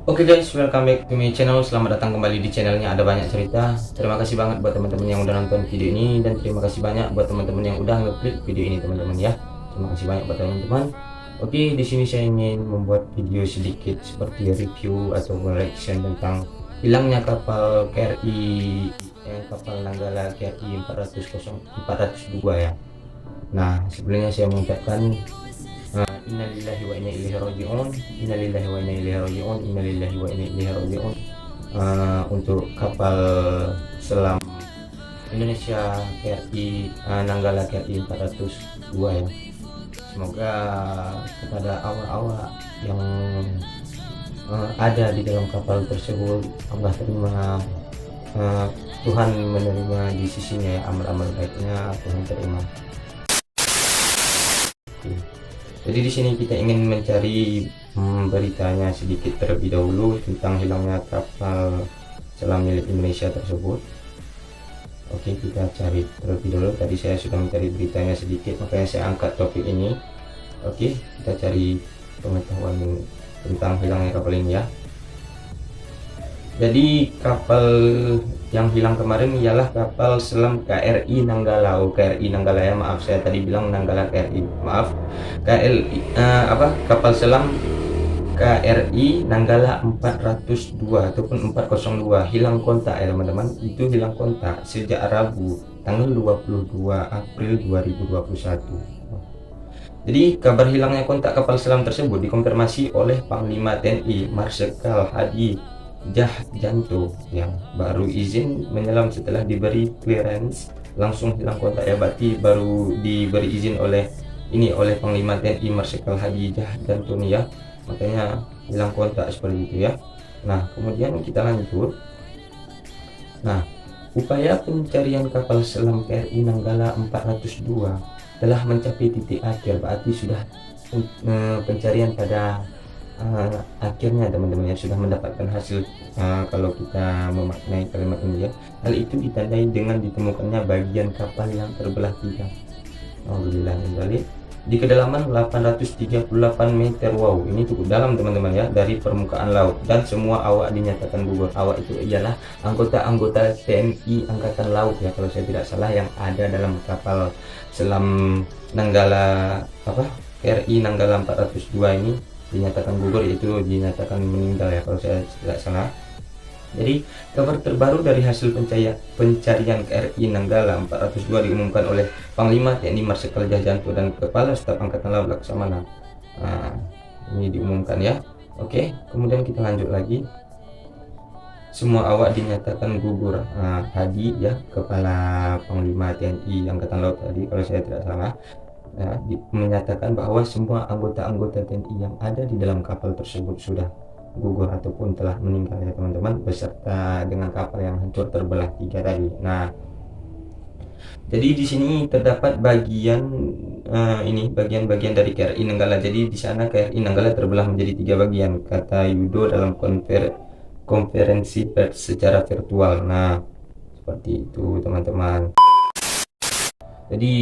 Oke guys, welcome back to my channel. Selamat datang kembali di channelnya Ada Banyak Cerita. Terima kasih banget buat teman-teman yang udah nonton video ini, dan terima kasih banyak buat teman-teman yang udah ngeklik video ini teman-teman ya. Terima kasih banyak buat teman-teman. Oke, di sini saya ingin membuat video sedikit seperti review atau reaction tentang hilangnya kapal KRI, kapal Nanggala KRI 402 ya. Nah, sebelumnya saya mengucapkan innalillahi wa inna ilaihi raji'un, innalillahi wa inna ilaihi raji'un, innalillahi wa inna ilaihi raji'un. Untuk kapal selam Indonesia KRI Nanggala KRI 402 ya. Semoga kepada awak-awak yang ada di dalam kapal tersebut Allah terima, Tuhan menerima di sisinya ya, amal-amal baiknya Tuhan terima. Jadi di sini kita ingin mencari beritanya sedikit terlebih dahulu tentang hilangnya kapal selam milik Indonesia tersebut. Oke, kita cari terlebih dahulu. Tadi saya sudah mencari beritanya sedikit, makanya saya angkat topik ini. Oke, kita cari pengetahuan tentang hilangnya kapal ini ya. Jadi kapal yang hilang kemarin ialah kapal selam KRI Nanggala. KRI Nanggala ya, maaf saya tadi bilang Nanggala KRI, maaf. Kapal selam KRI Nanggala 402 ataupun 402 hilang kontak ya teman-teman. Itu hilang kontak sejak Rabu tanggal 22 April 2021. Jadi kabar hilangnya kontak kapal selam tersebut dikonfirmasi oleh Panglima TNI Marsikal Hadi Cahyanto yang baru izin menyelam setelah diberi clearance langsung hilang kontak ya, berarti baru diberi izin oleh Panglima TNI Marsikal Hadi Cahyanto ya, makanya hilang kontak seperti itu ya. Nah, kemudian kita lanjut. Nah, upaya pencarian kapal selam KRI Nanggala 402 telah mencapai titik akhir, berarti sudah pencarian pada akhirnya teman-teman ya, sudah mendapatkan hasil. Kalau kita memaknai kalimat ini ya, hal itu ditandai dengan ditemukannya bagian kapal yang terbelah tiga. Alhamdulillah, di kedalaman 838 meter. Wow, ini cukup dalam teman-teman ya, dari permukaan laut, dan semua awak dinyatakan gugur. Awak itu ialah anggota-anggota TNI Angkatan Laut ya, kalau saya tidak salah, yang ada dalam kapal selam Nanggala KRI Nanggala 402 ini dinyatakan gugur, yaitu dinyatakan meninggal ya, kalau saya tidak salah. Jadi kabar terbaru dari hasil pencarian KRI Nanggala 402 diumumkan oleh Panglima TNI Marsikal Cahyanto dan Kepala Staf Angkatan Laut Laksamana. Nah, ini diumumkan ya. Oke, kemudian kita lanjut lagi. Semua awak dinyatakan gugur. Hadi ya, Kepala Panglima TNI Angkatan Laut tadi, kalau saya tidak salah, menyatakan bahwa semua anggota-anggota TNI yang ada di dalam kapal tersebut sudah gugur ataupun telah meninggal ya teman-teman, beserta dengan kapal yang hancur terbelah tiga tadi. Nah, jadi di sini terdapat bagian-bagian dari KRI Nanggala. Jadi di sana KRI Nanggala terbelah menjadi tiga bagian, kata Yudo dalam konferensi pers secara virtual. Nah, seperti itu teman-teman. Jadi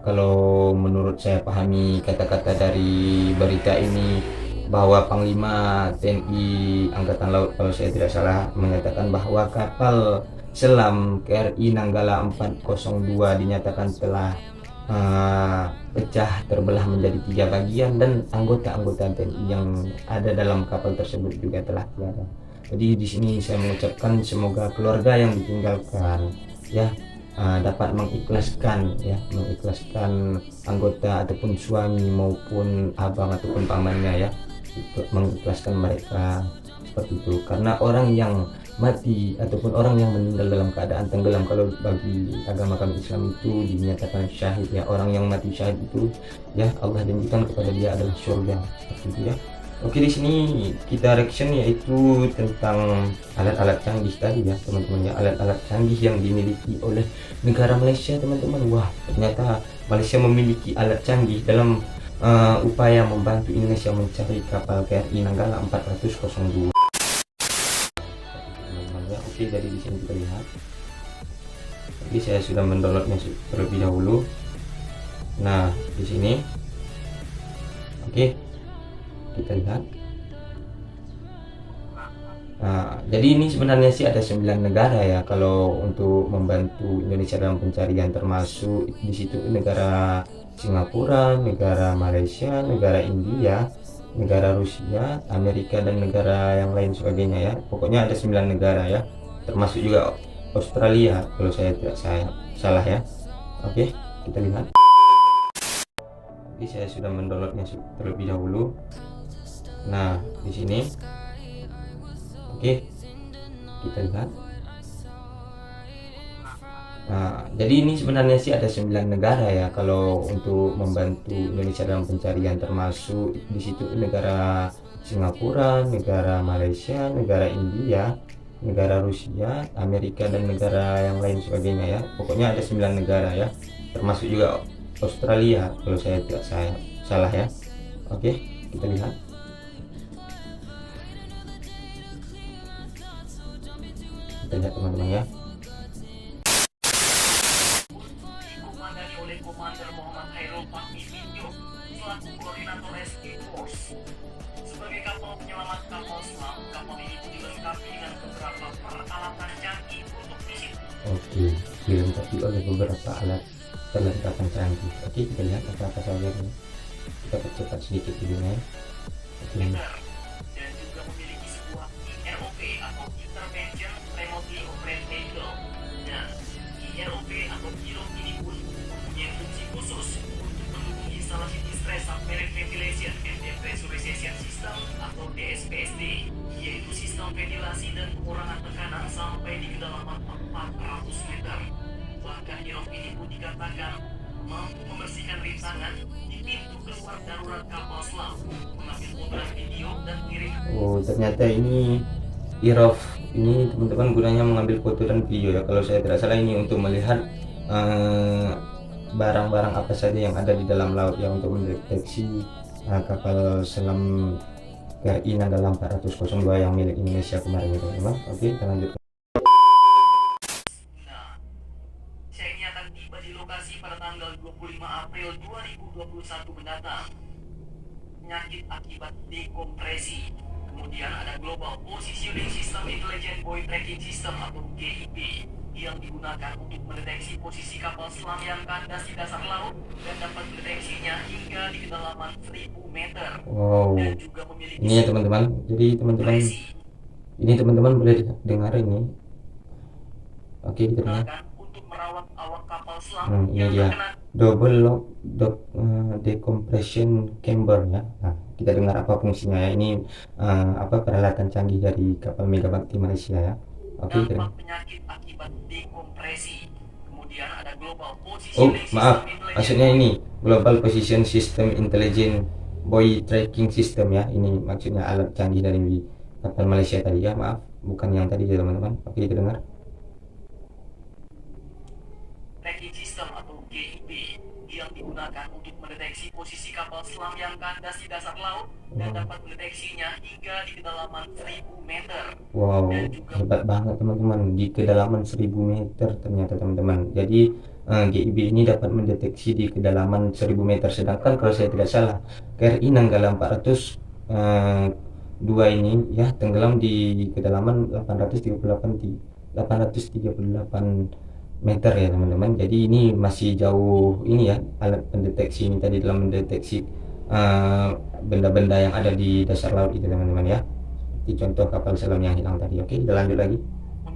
kalau menurut saya pahami kata-kata dari berita ini, bahwa Panglima TNI Angkatan Laut, kalau saya tidak salah, menyatakan bahwa kapal selam KRI Nanggala 402 dinyatakan telah pecah terbelah menjadi tiga bagian, dan anggota-anggota TNI yang ada dalam kapal tersebut juga telah tiada. Jadi di sini saya mengucapkan semoga keluarga yang ditinggalkan ya dapat mengikhlaskan anggota ataupun suami maupun abang ataupun pamannya ya, ikut mengikhlaskan mereka seperti itu. Karena orang yang mati ataupun orang yang meninggal dalam keadaan tenggelam, kalau bagi agama kami Islam itu dinyatakan syahid ya. Orang yang mati syahid itu ya, Allah janjikan kepada dia adalah surga, seperti itu ya. Oke, di sini kita reaction yaitu tentang alat-alat canggih tadi ya teman-teman ya, alat-alat canggih yang dimiliki oleh negara Malaysia teman-teman. Wah, ternyata Malaysia memiliki alat canggih dalam upaya membantu Indonesia mencari kapal KRI Nanggala 402. Oke, jadi di sini kita lihat. Jadi saya sudah mendownloadnya terlebih dahulu. Nah, di sini oke, kita lihat. Nah, jadi ini sebenarnya sih ada 9 negara ya kalau untuk membantu Indonesia dalam pencarian, termasuk di situ negara Singapura, negara Malaysia, negara India, negara Rusia, Amerika dan negara yang lain sebagainya ya. Pokoknya ada 9 negara ya. Termasuk juga Australia kalau saya salah ya. Oke, kita lihat. Oke, saya sudah mendownloadnya terlebih dahulu. Nah, di sini oke, kita lihat. Nah, jadi ini sebenarnya sih ada 9 negara ya kalau untuk membantu Indonesia dalam pencarian, termasuk di situ negara Singapura, negara Malaysia, negara India, negara Rusia, Amerika dan negara yang lain sebagainya ya. Pokoknya ada 9 negara ya. Termasuk juga Australia kalau saya salah ya. Oke, kita lihat. Kita lihat teman-teman ya. Dikomandani oleh Komander Muhammad Khairul Fahmi Tio selaku koordinator rescue force. Sebagai kapal penyelamat kapal selam, kapal ini dilengkapi dengan beberapa peralatan canggih untuk misi. Oke, dilengkapi oleh beberapa alat perlengkapan canggih. Oke, kita lihat apa-apa saja ini. Kita percepat sedikit videonya. Oke. Dan juga memiliki sebuah IROV atau Intervention Remotely Operated Vehicle. Dan IROV atau IROV ini pun mempunyai fungsi khusus untuk mendukung instalasi distress submarine ventilation and depressurization system atau DSPSD, yaitu sistem ventilasi dan pengurangan tekanan sampai di kedalaman 400 meter. Bahkan IROV ini pun dikatakan mampu membersihkan rintangan di pintu keluar darurat kapal selam, mengambil potret video dan kirim. Oh, ternyata ini IROV ini teman-teman gunanya mengambil foto dan video ya. Kalau saya tidak salah ini untuk melihat barang-barang apa saja yang ada di dalam laut ya, untuk mendeteksi kapal selam KRI Nanggala 402 yang milik Indonesia kemarin itu memang. Oke, kita lanjut. Nah, Cheng akan tiba di lokasi pada tanggal 25 April 2021 mendatang. Penyakit akibat dekompresi. Kemudian ada Global Positioning System Intelligent Buoy Tracking System atau GIP yang digunakan untuk mendeteksi posisi kapal selam yang kandas di dasar laut dan dapat mendeteksinya hingga di kedalaman 1000 meter. Wow, Dan juga memiliki ini ya teman-teman. Jadi teman-teman, presi ini teman-teman boleh dengar ini. Oke, kita dengar. digunakan untuk merawat awak kapal selam Ini yang dia terkena double lock decompression chamber ya. Nah, kita dengar apa fungsinya ya. Ini apa peralatan canggih dari kapal Megabakti Malaysia ya. Oke, kita dampak dengar. penyakit akibat dekompresi. Kemudian ada Global Oh, Positioning maaf. System Intelligent Maksudnya Buoy. ini Global Position System Intelligent Buoy Tracking System ya. Ini maksudnya alat canggih dari kapal Malaysia tadi ya. Maaf, bukan yang tadi ya teman-teman. Oke, kita dengar. Tracking System atau GIP yang digunakan untuk mendeteksi posisi kapal selam yang kandas di dasar laut dan dapat mendeteksinya hingga di kedalaman 1000 meter. Wow, Dan juga hebat banget teman-teman, di kedalaman 1000 meter ternyata teman-teman. Jadi GIB ini dapat mendeteksi di kedalaman 1000 meter. Sedangkan kalau saya tidak salah, KRI Nanggala 402 ini ya tenggelam di kedalaman 838 meter ya teman-teman. Jadi ini masih jauh ini ya, alat pendeteksi ini tadi dalam mendeteksi benda-benda yang ada di dasar laut itu teman-teman ya. Seperti contoh kapal selam yang hilang tadi. Oke, kita lanjut lagi.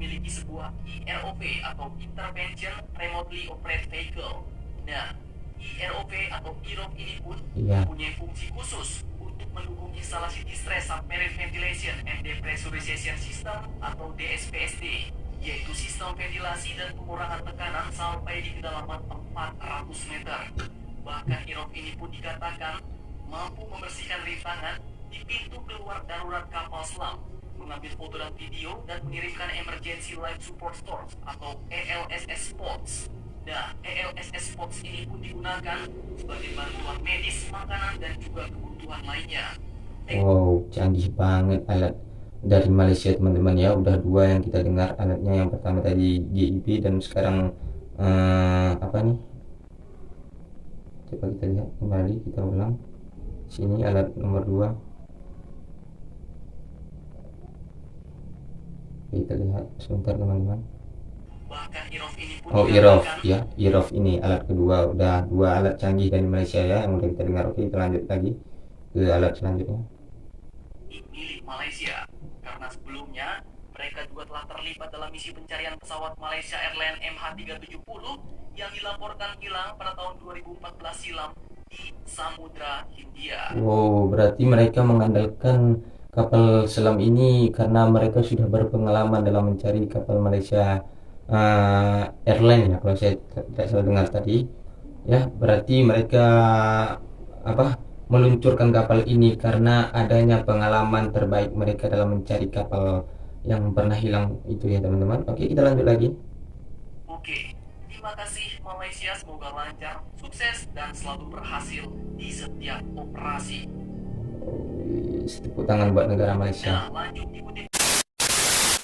memiliki sebuah IROV atau Intervention Remotely Operated Vehicle. Nah, IROV atau IROV ini pun mempunyai fungsi khusus untuk mendukung instalasi distress submarine ventilation and depressurization system atau DSPSD, yaitu sistem ventilasi dan pengurangan tekanan sampai di kedalaman 400 meter. Bahkan IROV ini pun dikatakan mampu membersihkan rintangan di pintu keluar darurat kapal selam, mengambil foto dan video dan mengirimkan Emergency Life Support Stores atau ELSS Spots. Nah, ELSS Spots ini pun digunakan sebagai bantuan medis, makanan, dan juga kebutuhan lainnya. Wow, canggih banget alat dari Malaysia teman-teman ya. Udah dua yang kita dengar alatnya. Yang pertama tadi GIP dan sekarang apa nih? Coba kita lihat kembali, kita ulang. Sini alat nomor 2. Kita lihat sebentar teman-teman. Bahkan IROV ini pun Oh, IROV dikatakan ya, IROV ini alat kedua, udah dua alat canggih dari Malaysia ya yang udah kita dengar. Oke, kita lanjut lagi ke alat selanjutnya. milik Malaysia karena sebelumnya mereka juga telah terlibat dalam misi pencarian pesawat Malaysia Airlines MH370 yang dilaporkan hilang pada tahun 2014 silam di Samudra Hindia. Wow, berarti mereka mengandalkan kapal selam ini karena mereka sudah berpengalaman dalam mencari kapal Malaysia Airline ya, kalau saya tidak salah dengar tadi. Ya, berarti mereka apa meluncurkan kapal ini karena adanya pengalaman terbaik mereka dalam mencari kapal yang pernah hilang itu ya teman-teman. Oke, kita lanjut lagi. Oke, terima kasih Malaysia, semoga lancar, sukses, dan selalu berhasil di setiap operasi. Tepuk tangan buat negara Malaysia. Nah, lanjut ikuti.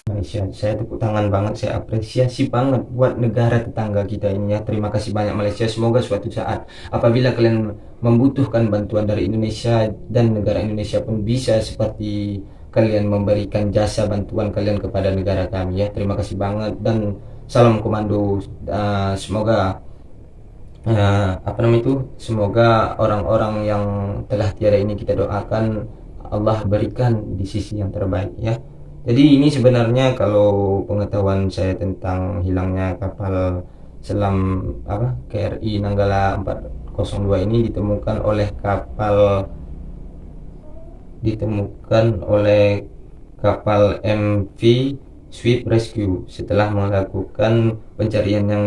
Malaysia, saya tepuk tangan banget, saya apresiasi banget buat negara tetangga kita ini ya. Terima kasih banyak Malaysia. Semoga suatu saat apabila kalian membutuhkan bantuan dari Indonesia dan negara Indonesia pun bisa seperti kalian memberikan jasa bantuan kalian kepada negara kami ya. Terima kasih banget dan salam komando. Semoga apa namanya itu, semoga orang-orang yang telah tiada ini kita doakan Allah berikan di sisi yang terbaik ya. Jadi ini sebenarnya kalau pengetahuan saya tentang hilangnya kapal selam apa KRI Nanggala 402 ini ditemukan oleh kapal MV Swift Rescue setelah melakukan pencarian yang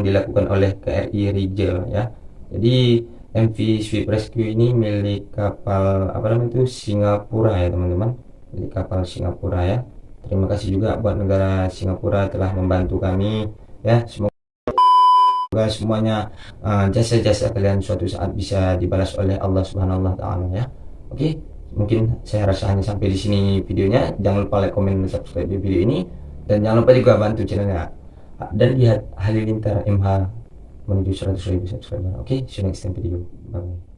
dilakukan oleh KRI Rigel ya. Jadi MV Swift Rescue ini milik kapal apa namanya itu Singapura ya teman-teman, milik kapal Singapura ya. Terima kasih juga buat negara Singapura telah membantu kami ya. Semoga semuanya jasa-jasa kalian suatu saat bisa dibalas oleh Allah Subhanahu wa taala ya. Oke, mungkin saya rasa hanya sampai di sini videonya. Jangan lupa like, komen, dan subscribe di video ini, dan jangan lupa juga bantu channelnya dan lihat Halilintar MH menuju 100.000 subscriber. Oke, see you next time video. Bye.